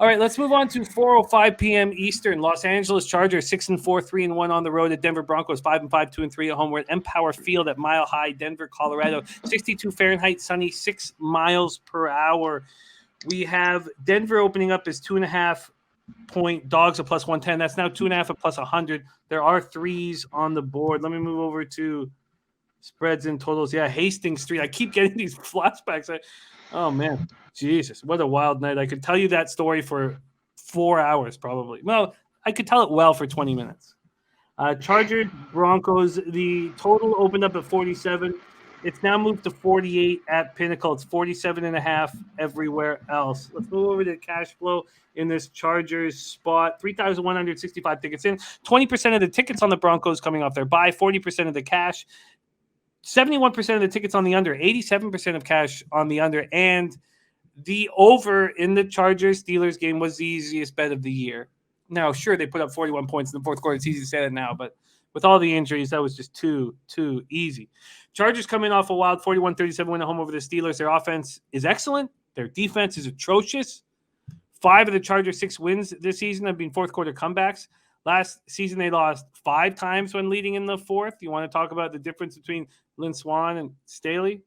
All right, let's move on to 4:05 p.m. Eastern. Los Angeles Chargers 6-4, 3-1 on the road at Denver Broncos 5-5, 2-3 at home. We're at Empower Field at Mile High, Denver, Colorado. 62 Fahrenheit, sunny, 6 miles per hour. We have Denver opening up as 2.5-point dogs at plus 110. That's now 2.5 at plus 100. There are threes on the board. Let me move over to spreads and totals. Yeah, Hastings Street. I keep getting these flashbacks. Oh man, Jesus, what a wild night! I could tell you that story for 4 hours, probably. Well, I could tell it well for 20 minutes. Chargers, Broncos. The total opened up at 47. It's now moved to 48 at Pinnacle. It's 47.5 everywhere else. Let's move over to cash flow in this Chargers spot. 3,165 tickets in. 20% of the tickets on the Broncos coming off their bye. 40% of the cash. 71% of the tickets on the under, 87% of cash on the under, and the over in the Chargers-Steelers game was the easiest bet of the year. Now, sure, they put up 41 points in the fourth quarter. It's easy to say that now, but with all the injuries, that was just too easy. Chargers coming off a wild 41-37 win at home over the Steelers. Their offense is excellent. Their defense is atrocious. 5 of the Chargers' 6 wins this season have been fourth-quarter comebacks. Last season, they lost 5 times when leading in the fourth. You want to talk about the difference between Lynn Swann and Staley?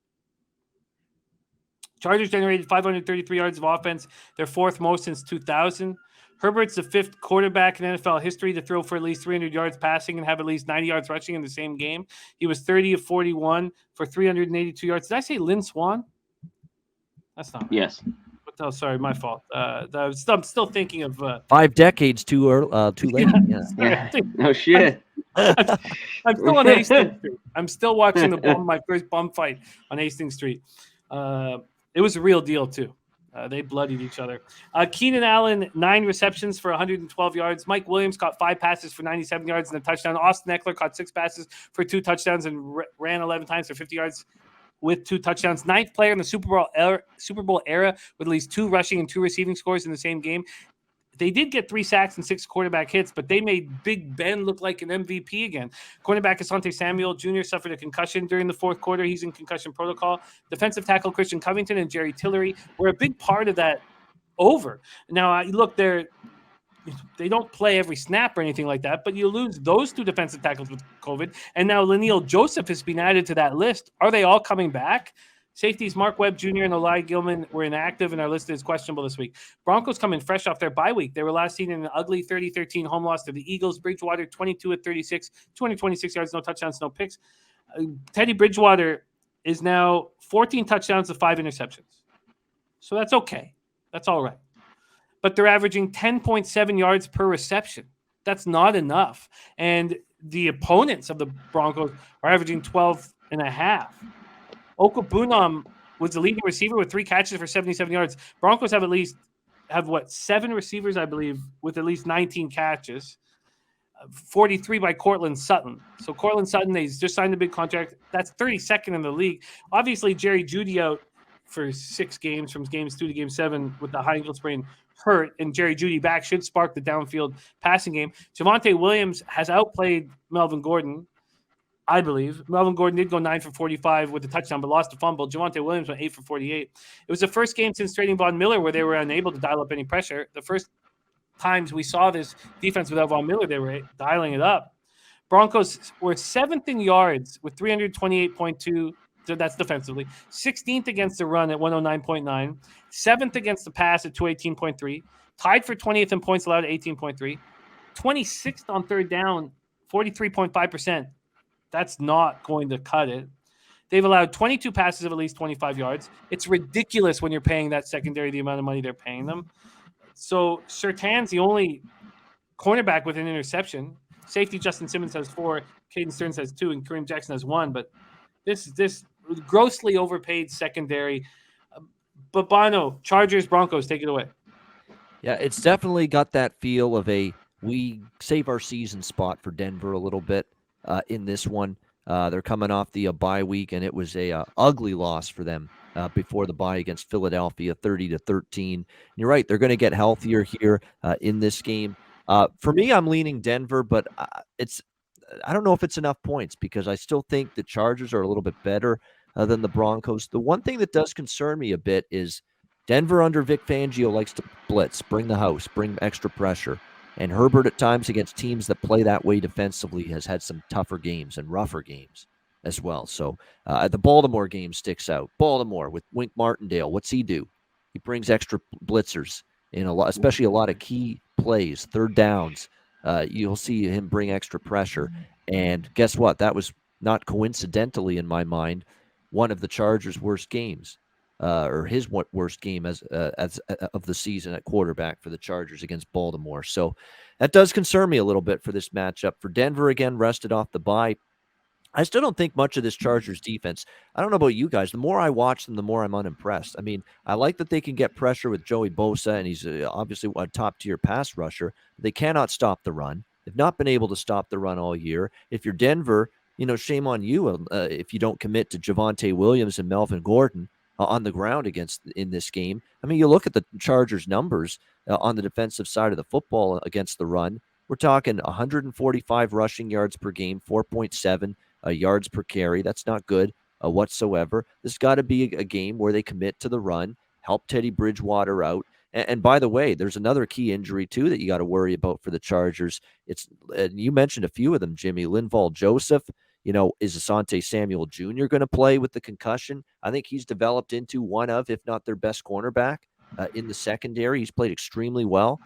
Chargers generated 533 yards of offense, their 4th most since 2000. Herbert's the 5th quarterback in NFL history to throw for at least 300 yards passing and have at least 90 yards rushing in the same game. He was 30 of 41 for 382 yards. Did I say Lynn Swann? That's not right. Yes. Oh, sorry, my fault. I'm still thinking of 5 decades too late. Yeah. No shit. I'm still on Hastings Street. I'm still watching my first bum fight on Hastings Street. It was a real deal too. They bloodied each other. Keenan Allen, 9 receptions for 112 yards. Mike Williams caught 5 passes for 97 yards and a touchdown. Austin Eckler caught 6 passes for 2 touchdowns and ran 11 times for 50 yards with 2 touchdowns. 9th player in the Super Bowl era with at least 2 rushing and 2 receiving scores in the same game. They did get 3 sacks and 6 quarterback hits, but they made Big Ben look like an MVP again. Cornerback Asante Samuel Jr. suffered a concussion during the fourth quarter. He's in concussion protocol. Defensive tackle Christian Covington and Jerry Tillery were a big part of that over. Now, look, they don't play every snap or anything like that, but you lose those 2 defensive tackles with COVID, and now Laniel Joseph has been added to that list. Are they all coming back? Safeties Mark Webb Jr. and Eli Gilman were inactive and are listed as questionable this week. Broncos coming fresh off their bye week. They were last seen in an ugly 30-13 home loss to the Eagles. Bridgewater, 22 of 36, 226 yards, no touchdowns, no picks. Teddy Bridgewater is now 14 touchdowns to 5 interceptions. So that's okay. That's all right. But they're averaging 10.7 yards per reception. That's not enough. And the opponents of the Broncos are averaging 12.5. Okubunam was the leading receiver with 3 catches for 77 yards. Broncos have 7 receivers, I believe, with at least 19 catches. 43 by Cortland Sutton. So Cortland Sutton, they just signed a big contract. That's 32nd in the league. Obviously, Jerry Jeudy out for 6 games from games 2 to game 7 with the high ankle sprain hurt, and Jerry Jeudy back should spark the downfield passing game. Javonte Williams has outplayed Melvin Gordon, I believe. Melvin Gordon did go 9 for 45 with a touchdown, but lost a fumble. Javonte Williams went 8 for 48. It was the first game since trading Von Miller where they were unable to dial up any pressure. The first times we saw this defense without Von Miller, they were dialing it up. Broncos were 7th in yards with 328.2. That's defensively. 16th against the run at 109.9. 7th against the pass at 218.3. Tied for 20th in points allowed at 18.3. 26th on third down, 43.5%. That's not going to cut it. They've allowed 22 passes of at least 25 yards. It's ridiculous when you're paying that secondary the amount of money they're paying them. So Surtain's the only cornerback with an interception. Safety Justin Simmons has 4, Caden Stearns has 2, and Kareem Jackson has 1. But this grossly overpaid secondary. Babano, Chargers, Broncos, take it away. Yeah, it's definitely got that feel of we save our season spot for Denver a little bit in this one. They're coming off the bye week, and it was a ugly loss for them before the bye against Philadelphia, 30-13. You're right; they're going to get healthier here in this game. For me, I'm leaning Denver, but I don't know if it's enough points because I still think the Chargers are a little bit better than the Broncos. The one thing that does concern me a bit is Denver under Vic Fangio likes to blitz, bring the house, bring extra pressure. And Herbert at times against teams that play that way defensively has had some tougher games and rougher games as well. So the Baltimore game sticks out. Baltimore with Wink Martindale, what's he do? He brings extra blitzers in a lot, especially a lot of key plays, third downs. You'll see him bring extra pressure. And guess what? That was not coincidentally, in my mind, one of the Chargers' worst games. Or his worst game as of the season at quarterback for the Chargers against Baltimore. So that does concern me a little bit for this matchup. For Denver, again, rested off the bye. I still don't think much of this Chargers defense. I don't know about you guys. The more I watch them, the more I'm unimpressed. I mean, I like that they can get pressure with Joey Bosa, and he's obviously a top-tier pass rusher. They cannot stop the run. They've not been able to stop the run all year. If you're Denver, shame on you if you don't commit to Javonte Williams and Melvin Gordon on the ground in this game. I mean, you look at the Chargers' numbers on the defensive side of the football against the run. We're talking 145 rushing yards per game, 4.7 yards per carry. That's not good whatsoever. This has got to be a game where they commit to the run, help Teddy Bridgewater out. And by the way, there's another key injury, too, that you got to worry about for the Chargers. And you mentioned a few of them, Jimmy. Linval Joseph. Is Asante Samuel Jr. going to play with the concussion? I think he's developed into one of, if not their best cornerback in the secondary. He's played extremely well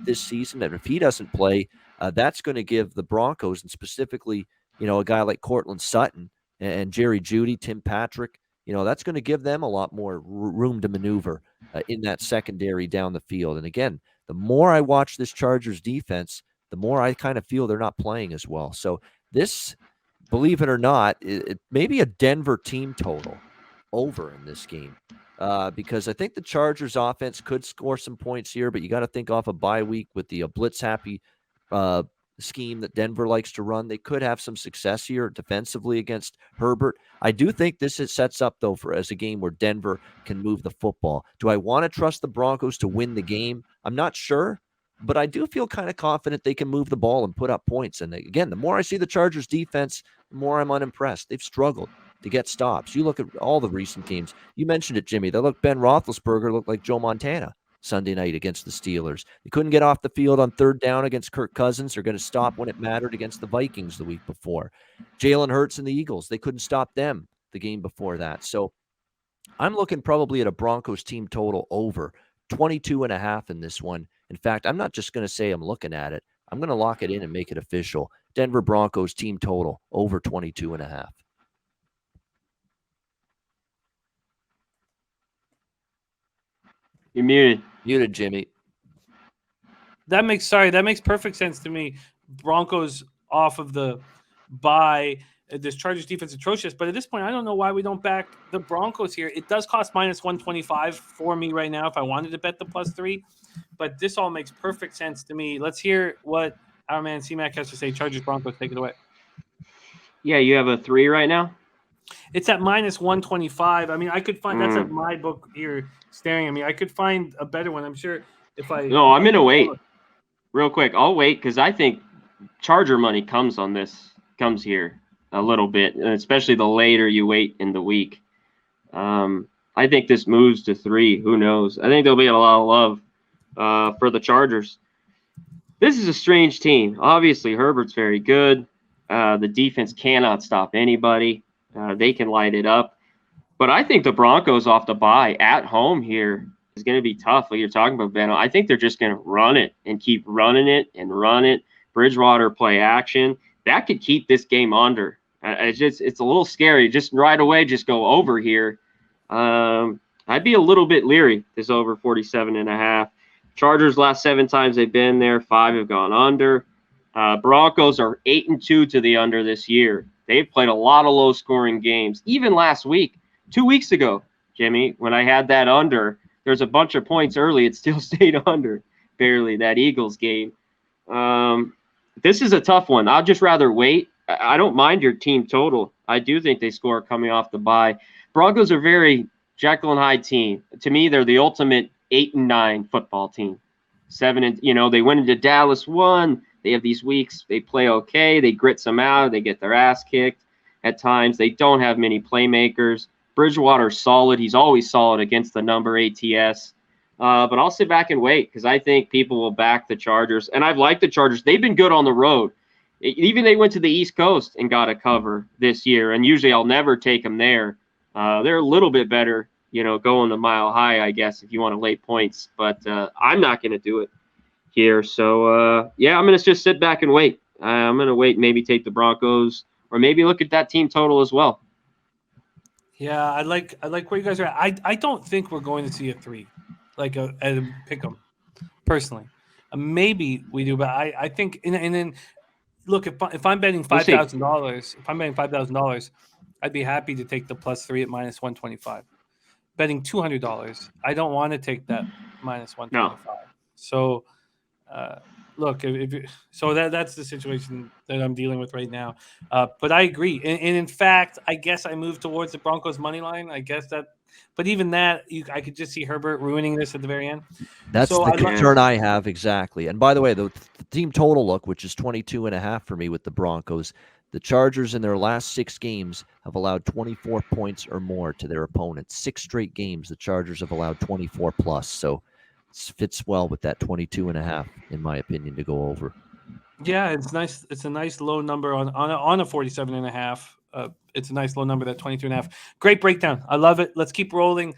this season. And if he doesn't play, that's going to give the Broncos, and specifically, a guy like Cortland Sutton and Jerry Jeudy, Tim Patrick, that's going to give them a lot more room to maneuver in that secondary down the field. And again, the more I watch this Chargers defense, the more I kind of feel they're not playing as well. So this, believe it or not, it may be a Denver team total over in this game because I think the Chargers offense could score some points here, but you got to think off a bye week with the blitz-happy scheme that Denver likes to run. They could have some success here defensively against Herbert. I do think this sets up, though, as a game where Denver can move the football. Do I want to trust the Broncos to win the game? I'm not sure. But I do feel kind of confident they can move the ball and put up points. And again, the more I see the Chargers defense, the more I'm unimpressed. They've struggled to get stops. You look at all the recent games. You mentioned it, Jimmy. Ben Roethlisberger looked like Joe Montana Sunday night against the Steelers. They couldn't get off the field on third down against Kirk Cousins. They're going to stop when it mattered against the Vikings the week before. Jalen Hurts and the Eagles, they couldn't stop them the game before that. So I'm looking probably at a Broncos team total over 22.5 in this one. In fact, I'm not just going to say I'm looking at it. I'm going to lock it in and make it official. Denver Broncos team total over 22.5. You're muted. Muted, Jimmy. That makes perfect sense to me. Broncos off of the bye. This Chargers defense is atrocious, but at this point, I don't know why we don't back the Broncos here. It does cost minus 125 for me right now if I wanted to bet the +3, but this all makes perfect sense to me. Let's hear what our man C-Mac has to say. Chargers Broncos, take it away. Yeah, you have a 3 right now? It's at minus 125. I mean, I could find that's at my book here staring at me. I could find a better one. I'm sure if I. No, I'm going to wait. Real quick, I'll wait because I think Charger money comes here a little bit, especially the later you wait in the week. I think this moves to 3. Who knows? I think there'll be a lot of love for the Chargers. This is a strange team. Obviously, Herbert's very good. The defense cannot stop anybody. They can light it up. But I think the Broncos off the bye at home here is going to be tough. Like you're talking about, Ben. I think they're just going to run it and keep running it and run it. Bridgewater play action. That could keep this game under. It's a little scary. Just right away, just go over here. I'd be a little bit leery. This over 47.5. Chargers last 7 times they've been there, 5 have gone under. Broncos are 8-2 to the under this year. They've played a lot of low-scoring games. Even last week, 2 weeks ago, Jimmy, when I had that under, there's a bunch of points early. It still stayed under, barely, that Eagles game. This is a tough one. I'd just rather wait. I don't mind your team total. I do think they score coming off the bye. Broncos are very Jekyll and Hyde team. To me, they're the ultimate 8-9 football team. 7 they went into Dallas 1. They have these weeks. They play okay. They grit some out. They get their ass kicked at times. They don't have many playmakers. Bridgewater's solid. He's always solid against the number ATS. But I'll sit back and wait because I think people will back the Chargers. And I've liked the Chargers. They've been good on the road. Even they went to the East Coast and got a cover this year. And usually I'll never take them there. They're a little bit better, going the mile high, I guess, if you want to lay points. But I'm not going to do it here. So, I'm going to just sit back and wait. I'm going to wait, maybe take the Broncos or maybe look at that team total as well. Yeah, I like where you guys are at. I don't think we're going to see a 3. Like a pick 'em, personally. Maybe we do, but I think and then look, if I'm betting $5,000, I'd be happy to take the +3 at -125. Betting $200, I don't want to take that -125. No. So, look, that's the situation that I'm dealing with right now. But I agree, and in fact, I guess I moved towards the Broncos money line. I guess that. But even that, I could just see Herbert ruining this at the very end. That's the concern I have, exactly. And by the way, the team total look, which is 22.5 for me with the Broncos, the Chargers in their last 6 games have allowed 24 points or more to their opponents. 6 straight games, the Chargers have allowed 24 plus. So it fits well with that 22.5, in my opinion, to go over. Yeah, it's nice. It's a nice low number on a 47.5. It's a nice low number, that 22.5. Great breakdown. I love it. Let's keep rolling.